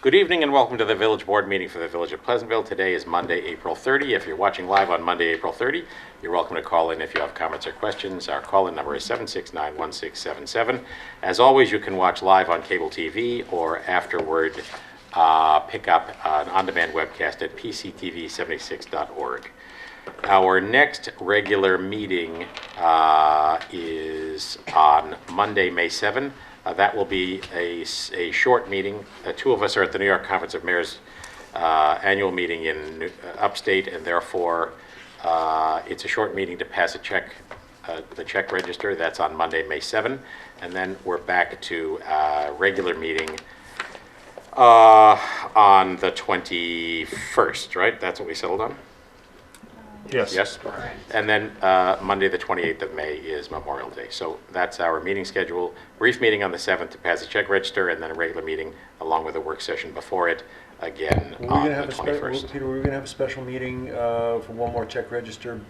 Good evening and welcome to the Village Board meeting for the Village of Pleasantville. Today is Monday, April 30. If you're watching live on Monday, April 30, you're welcome to call in if you have comments or questions. Our call-in number is 769-1677. As always, you can watch live on cable TV or afterward pick up an on-demand webcast at pctv76.org. Our next regular meeting is on Monday, May 7. That will be a short meeting. Two of us are at the New York Conference of Mayors annual meeting in upstate, and therefore it's a short meeting to pass a check, the check register. That's on Monday, May 7. And then we're back to regular meeting on the 21st, right? That's what we settled on? Yes. Yes. And then Monday, the 28th of May is Memorial Day. So that's our meeting schedule. Brief meeting on the 7th to pass the check register, and then a regular meeting along with a work session before it, again on the 21st. Peter, were we going to have a special meeting for one more check register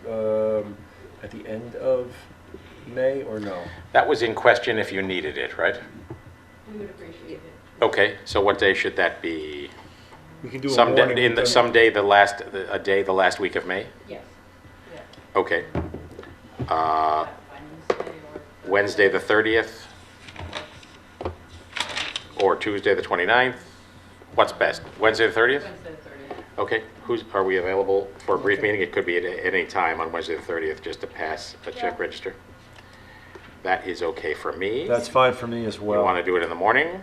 at the end of May, or no? That was in question if you needed it, right? We would appreciate it. Okay, so what day should that be? We can do Someday the last week of May? Yes. Yeah. Okay. By Wednesday the 30th? Or Tuesday the 29th? What's best? Wednesday the 30th? Wednesday the 30th. Okay. Are we available for a brief meeting? It could be at any time on Wednesday the 30th just to pass a check register. That is okay for me. That's fine for me as well. You want to do it in the morning?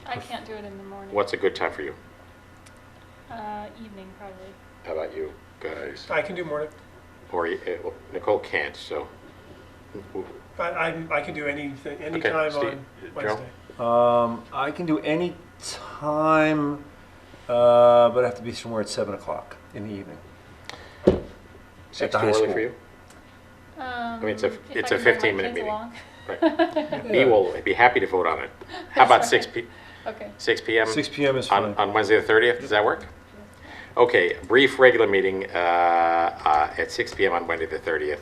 I can't do it in the morning. What's a good time for you? Evening, probably. How about you guys? I can do morning. Or well, Nicole can't, so. I can do anything, Okay, anytime Steve. on Wednesday. I can do any time, but I have to be somewhere at 7 o'clock in the evening. 6 At the too high early school. for you? I mean, it's a if I can 15-minute bring meeting. my kids along. Right. Me will be happy to vote on it. How about 6 Okay. 6 p.m.? 6 p.m. is fine. On Wednesday the 30th? Does that work? Okay, brief regular meeting at 6 p.m. on Wednesday the 30th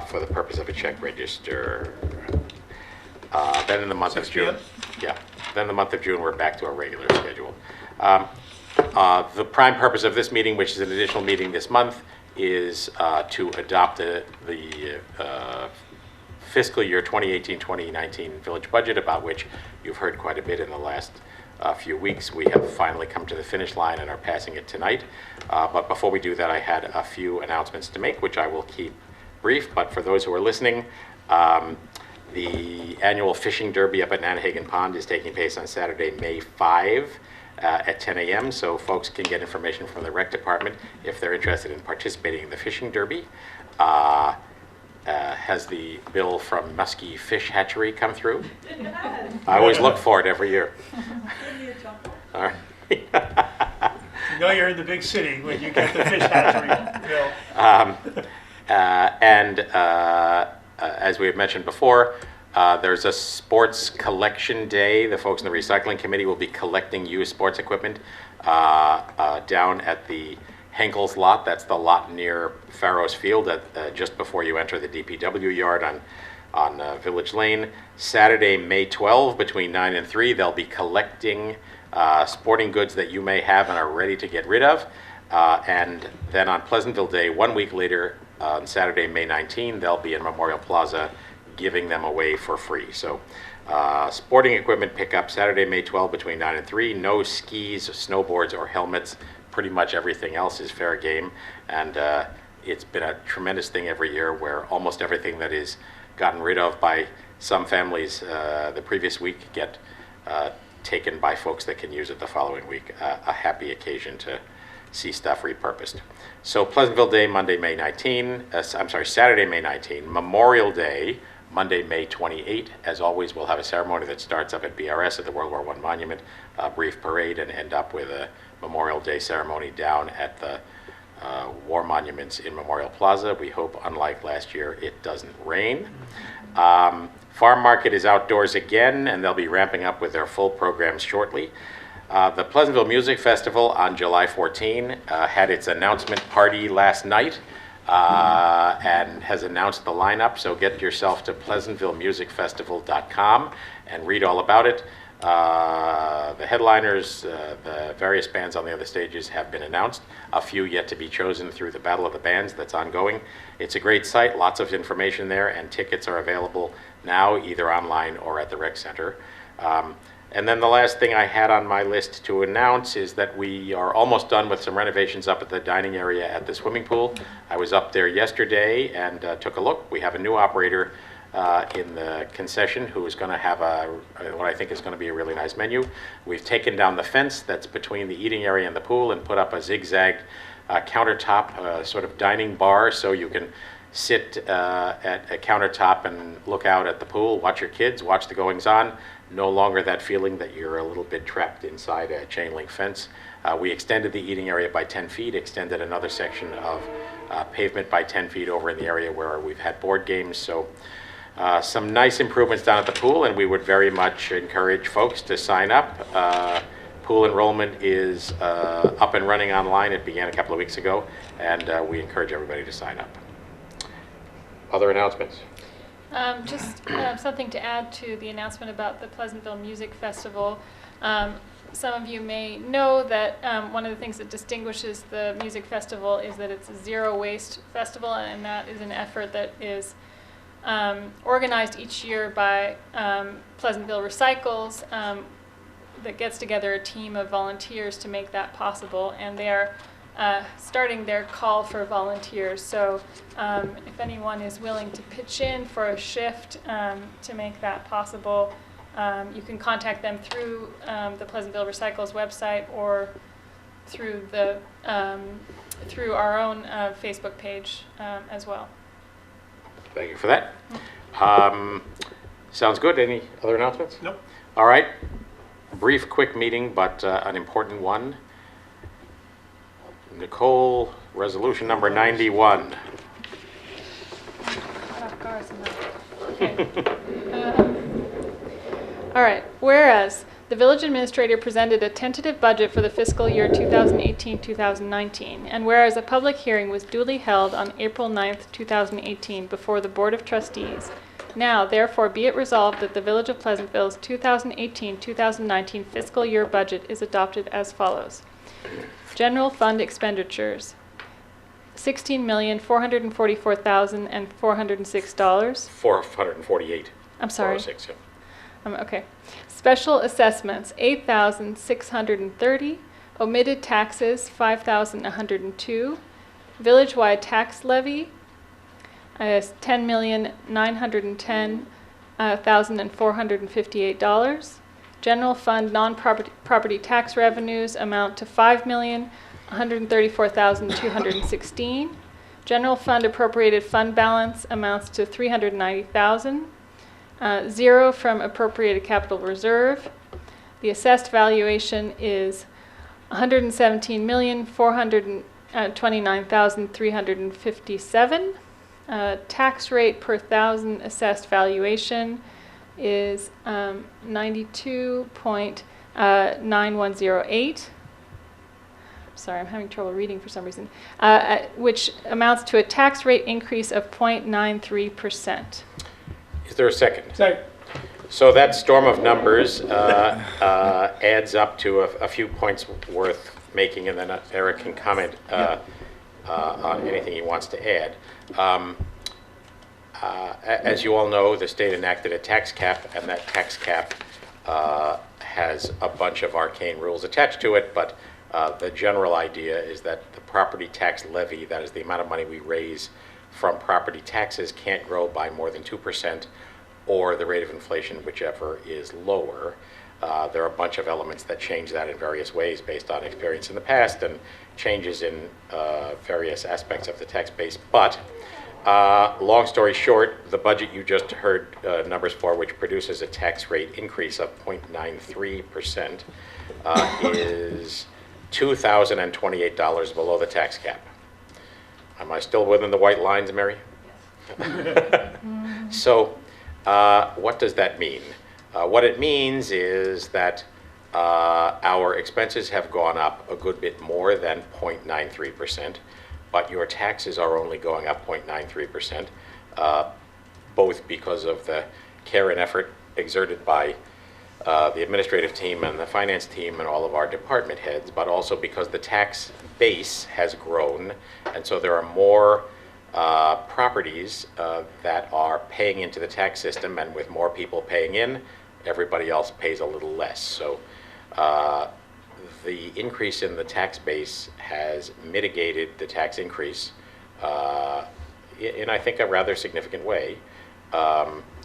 for the purpose of a check register. Then in the month of 6 June. p.m.? Yeah. Then in the month of June, we're back to our regular schedule. The prime purpose of this meeting, which is an additional meeting this month, is to adopt the fiscal year 2018-2019 village budget, about which you've heard quite a bit in the last few weeks. We have finally come to the finish line and are passing it tonight. But before we do that, I had a few announcements to make, which I will keep brief. But for those who are listening, the annual fishing derby up at Nanahagan Pond is taking place on Saturday, May 5 at 10 a.m. So folks can get information from the rec department if they're interested in participating in the fishing derby. Has the bill from Muskie Fish Hatchery come through? I always look for it every year. All right. You know you're in the big city when you get the fish hatchery bill. As we have mentioned before, there's a sports collection day. The folks in the recycling committee will be collecting used sports equipment down at the Henkel's lot. That's the lot near Farrow's Field, just before you enter the DPW yard on Village Lane. Saturday, May 12, between 9 and 3, they'll be collecting sporting goods that you may have and are ready to get rid of. And then on Pleasantville Day, 1 week later, on Saturday, May 19, they'll be in Memorial Plaza giving them away for free. So sporting equipment pickup Saturday, May 12, between 9 and 3. No skis, snowboards, or helmets. Pretty much everything else is fair game. And it's been a tremendous thing every year where almost everything that is gotten rid of by some families the previous week get taken by folks that can use it the following week. A happy occasion to see stuff repurposed. So Pleasantville Day, Monday, May 19. Saturday, May 19. Memorial Day, Monday, May 28. As always, we'll have a ceremony that starts up at BRS at the World War I Monument, a brief parade, and end up with a Memorial Day ceremony down at the war monuments in Memorial Plaza. We hope, unlike last year, it doesn't rain. Farm Market is outdoors again, and they'll be ramping up with their full programs shortly. The Pleasantville Music Festival on July 14 had its announcement party last night. and has announced the lineup. So get yourself to PleasantvilleMusicFestival.com and read all about it. The headliners, the various bands on the other stages have been announced, a few yet to be chosen through the Battle of the Bands that's ongoing. It's a great site, lots of information there, and tickets are available now either online or at the rec center. And then the last thing I had on my list to announce is that we are almost done with some renovations up at the dining area at the swimming pool. I was up there yesterday and took a look. We have a new operator in the concession who is going to have what I think is going to be a really nice menu. We've taken down the fence that's between the eating area and the pool and put up a zigzag countertop sort of dining bar, so you can sit at a countertop and look out at the pool, watch your kids, watch the goings on. No longer that feeling that you're a little bit trapped inside a chain link fence. We extended the eating area by 10 feet, extended another section of pavement by 10 feet over in the area where we've had board games. So some nice improvements down at the pool, and we would very much encourage folks to sign up. Pool enrollment is up and running online. It began a couple of weeks ago, and we encourage everybody to sign up. Other announcements? Just something to add to the announcement about the Pleasantville Music Festival. Some of you may know that one of the things that distinguishes the music festival is that it's a zero waste festival, and that is an effort that is organized each year by Pleasantville Recycles, that gets together a team of volunteers to make that possible, and they are starting their call for volunteers. So if anyone is willing to pitch in for a shift to make that possible, you can contact them through the Pleasantville Recycles website or through the through our own Facebook page as well. Thank you for that. Sounds good. Any other announcements? Nope. All right. Brief, quick meeting, but an important one. Nicole, resolution number 91. Okay. All right. Whereas the village administrator presented a tentative budget for the fiscal year 2018-2019, and whereas a public hearing was duly held on April 9th, 2018 before the Board of Trustees, now therefore be it resolved that the Village of Pleasantville's 2018-2019 fiscal year budget is adopted as follows. General fund expenditures, $16,444,406. 448. I'm sorry. 406, yeah. Okay. Special assessments, 8,630. Omitted taxes, 5,102. Village-wide tax levy is $10,910,458. General fund non-property tax revenues amount to $5,134,216. General fund appropriated fund balance amounts to $390,000. Zero from appropriated capital reserve. The assessed valuation is $117,429,357. Tax rate per thousand assessed valuation is 92.9108. Sorry, I'm having trouble reading for some reason. Which amounts to a tax rate increase of 0.93%. Is there a second? Second. So that storm of numbers adds up to a few points worth making, and then Eric can comment on anything he wants to add. As you all know, the state enacted a tax cap, and that tax cap has a bunch of arcane rules attached to it, but the general idea is that the property tax levy, that is the amount of money we raise from property taxes, can't grow by more than 2%, or the rate of inflation, whichever is lower. There are a bunch of elements that change that in various ways based on experience in the past and changes in various aspects of the tax base. But long story short, the budget you just heard numbers for, which produces a tax rate increase of 0.93%, is $2,028 below the tax cap. Am I still within the white lines, Mary? So what does that mean? What it means is that our expenses have gone up a good bit more than 0.93%, but your taxes are only going up 0.93%, both because of the care and effort exerted by the administrative team and the finance team and all of our department heads, but also because the tax base has grown, and so there are more properties that are paying into the tax system, and with more people paying in, everybody else pays a little less. So the increase in the tax base has mitigated the tax increase in, I think, a rather significant way.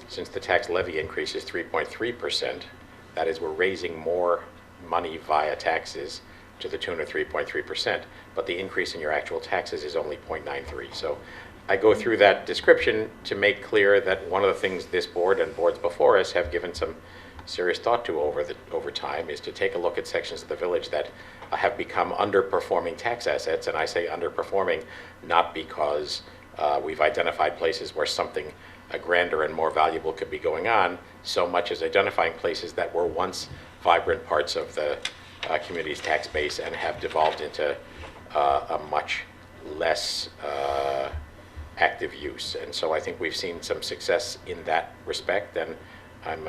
Since the tax levy increase is 3.3%, that is, we're raising more money via taxes to the tune of 3.3%, but the increase in your actual taxes is only 0.93. So I go through that description to make clear that one of the things this board and boards before us have given some serious thought to over time is to take a look at sections of the village that have become underperforming tax assets. And I say underperforming not because we've identified places where something grander and more valuable could be going on, so much as identifying places that were once vibrant parts of the community's tax base and have devolved into a much less active use. And so I think we've seen some success in that respect, and I'm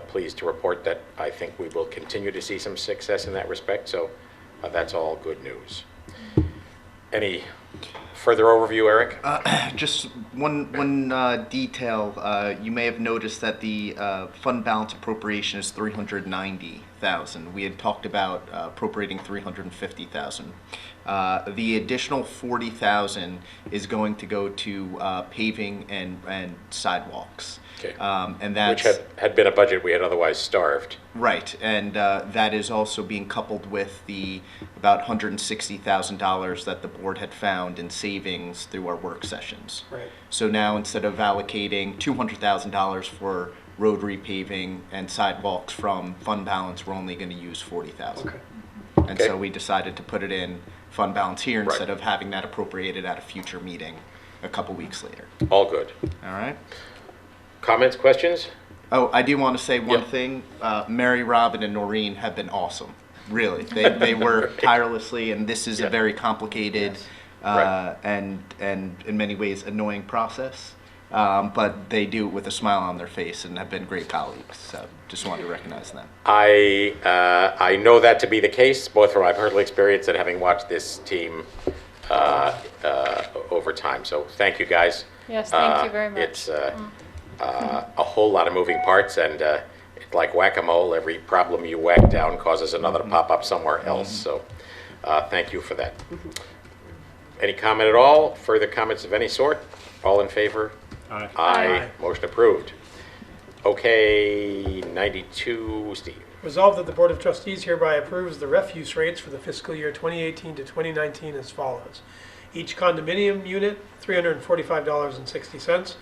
pleased to report that I think we will continue to see some success in that respect. So that's all good news. Any further overview, Eric? Just one detail. You may have noticed that the fund balance appropriation is $390,000. We had talked about appropriating $350,000. The additional $40,000 is going to go to paving and sidewalks. Okay. And that's Which had been a budget we had otherwise starved. right, and that is also being coupled with the about $160,000 that the board had found in savings through our work sessions. Right. So now instead of allocating $200,000 for road repaving and sidewalks from fund balance, we're only going to use $40,000. Okay. And Okay. so we decided to put it in fund balance here Right. instead of having that appropriated at a future meeting a couple weeks later. All good. All right. Comments, questions? Oh, I do want to say one Yep. thing. Mary, Robin, and Noreen have been awesome. Really, they work tirelessly, and this is Yeah. a very complicated Right. and in many ways annoying process. But they do it with a smile on their face, and have been great colleagues. So just wanted to recognize them. I know that to be the case, both from my personal experience and having watched this team over time. So thank you, guys. Yes, thank you very much. It's a whole lot of moving parts, and it's like whack-a-mole. Every problem you whack down causes another to pop up somewhere else. So thank you for that. Any comment at all? Further comments of any sort? All in favor? Aye. Aye. Motion approved. Okay, 92, Steve. Resolved that the Board of Trustees hereby approves the refuse rates for the fiscal year 2018 to 2019 as follows. Each condominium unit, $345.60.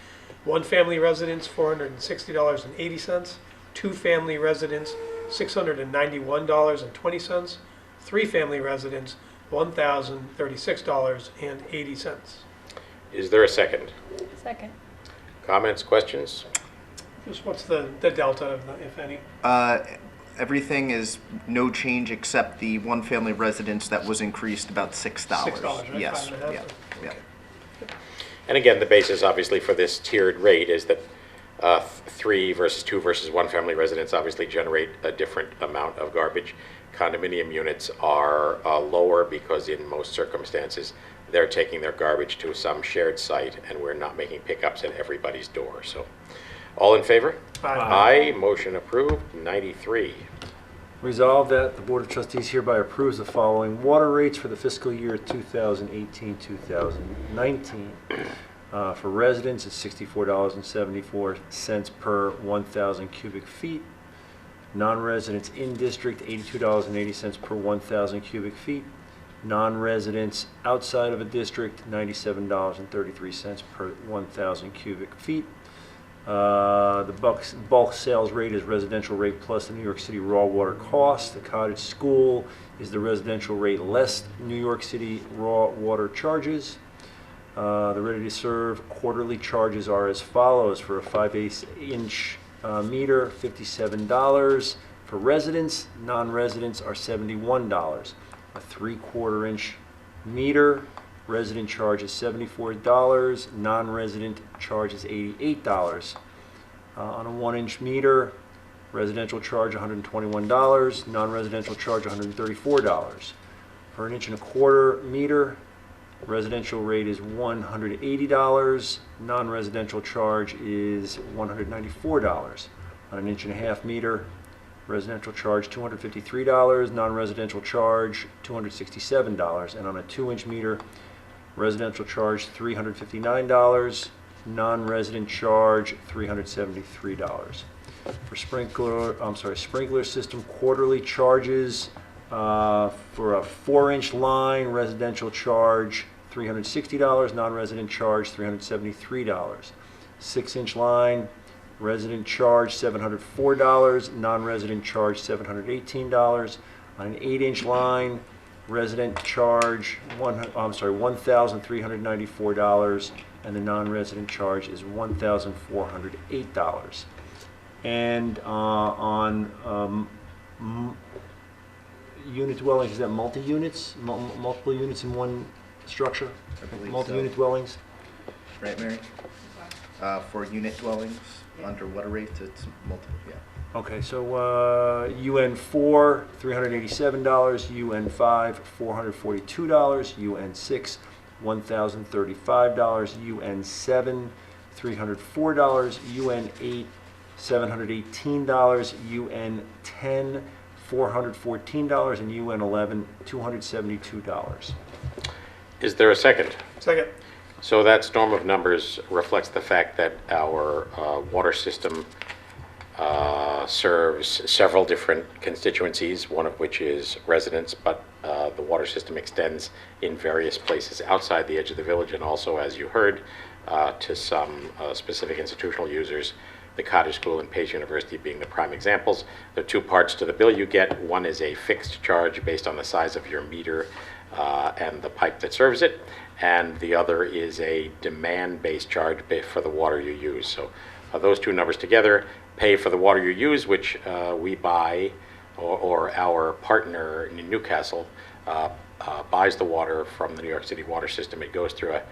One family residence, $460.80. Two family residence, $691.20. Three family residence, $1,036.80. Is there a second? Second. Comments, questions? Just what's the delta, if any? Everything is no change except the one family residence that was increased about $6. $6, right? Yes. 5.5? Yeah. Yeah. And again, the basis obviously for this tiered rate is that 3 versus 2 versus 1 family residents obviously generate a different amount of garbage. Condominium units are lower because in most circumstances they're taking their garbage to some shared site and we're not making pickups at everybody's door. So all in favor? Aye. Aye. Motion approved. 93. Resolved that the Board of Trustees hereby approves the following water rates for the fiscal year 2018-2019. For residents, it's $64.74 per 1,000 cubic feet. Non-residents in district, $82.80 per 1,000 cubic feet. Non-residents outside of a district, $97.33 per 1,000 cubic feet. The bulk sales rate is residential rate plus the New York City raw water cost. The cottage school is the residential rate less New York City raw water charges. The ready to serve quarterly charges are as follows. For a 5/8 inch meter, $57. For residents, non-residents are $71. A 3/4 inch meter, resident charge is $74, non-resident charge is $88. On a 1 inch meter, Residential charge $121, non-residential charge $134. For an 1.25 meter, residential rate is $180, non-residential charge is $194. On an 1.5 meter, residential charge $253, non-residential charge $267. And on a 2-inch meter, residential charge $359, non-resident charge $373. For sprinkler system quarterly charges, for a 4-inch line, residential charge $360, non-resident charge $373. 6-inch line, resident charge $704, non-resident charge $718. On an 8-inch line, resident charge $1,394, and the non-resident charge is $1,408. And on unit dwellings, is that multi-units, multiple units in one structure? I believe Multi-unit so. dwellings? Right, Mary? For unit dwellings, under water rates, it's multiple, yeah. Okay, so UN 4, $387, UN 5, $442, UN 6, $1,035, UN 7, $304, UN 8, $718, UN 10, $414, and UN 11, $272. Is there a second? Second. So that storm of numbers reflects the fact that our water system serves several different constituencies, one of which is residents, but the water system extends in various places outside the edge of the village, and also, as you heard, to some specific institutional users, the Cottage School and Pace University being the prime examples. There are two parts to the bill you get. One is a fixed charge based on the size of your meter and the pipe that serves it, and the other is a demand-based charge for the water you use. So those two numbers together pay for the water you use, which we buy, or our partner in Newcastle buys the water from the New York City water system. It goes through a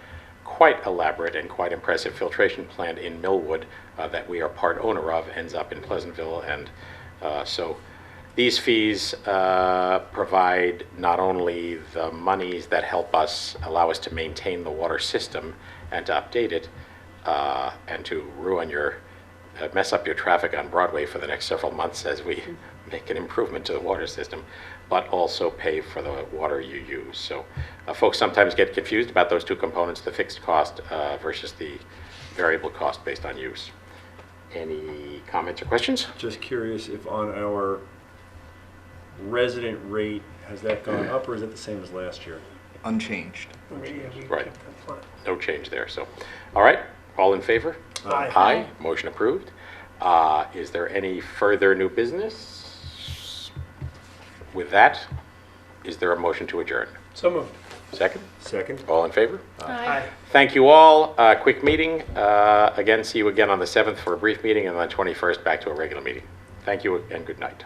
quite elaborate and quite impressive filtration plant in Millwood that we are part owner of, ends up in Pleasantville, and so these fees provide not only the monies that help us, allow us to maintain the water system and to update it, and to mess up your traffic on Broadway for the next several months as we make an improvement to the water system, but also pay for the water you use. So folks sometimes get confused about those two components, the fixed cost versus the variable cost based on use. Any comments or questions? Just curious if on our resident rate, has that gone up or is it the same as last year? Unchanged. Right. No change there. So, all right, all in favor? Aye. Aye. Motion approved. Is there any further new business? With that, is there a motion to adjourn? So moved. Second? Second? All in favor? Aye. Thank you all. Quick meeting. Again, see you again on the 7th for a brief meeting, and on the 21st back to a regular meeting. Thank you and good night.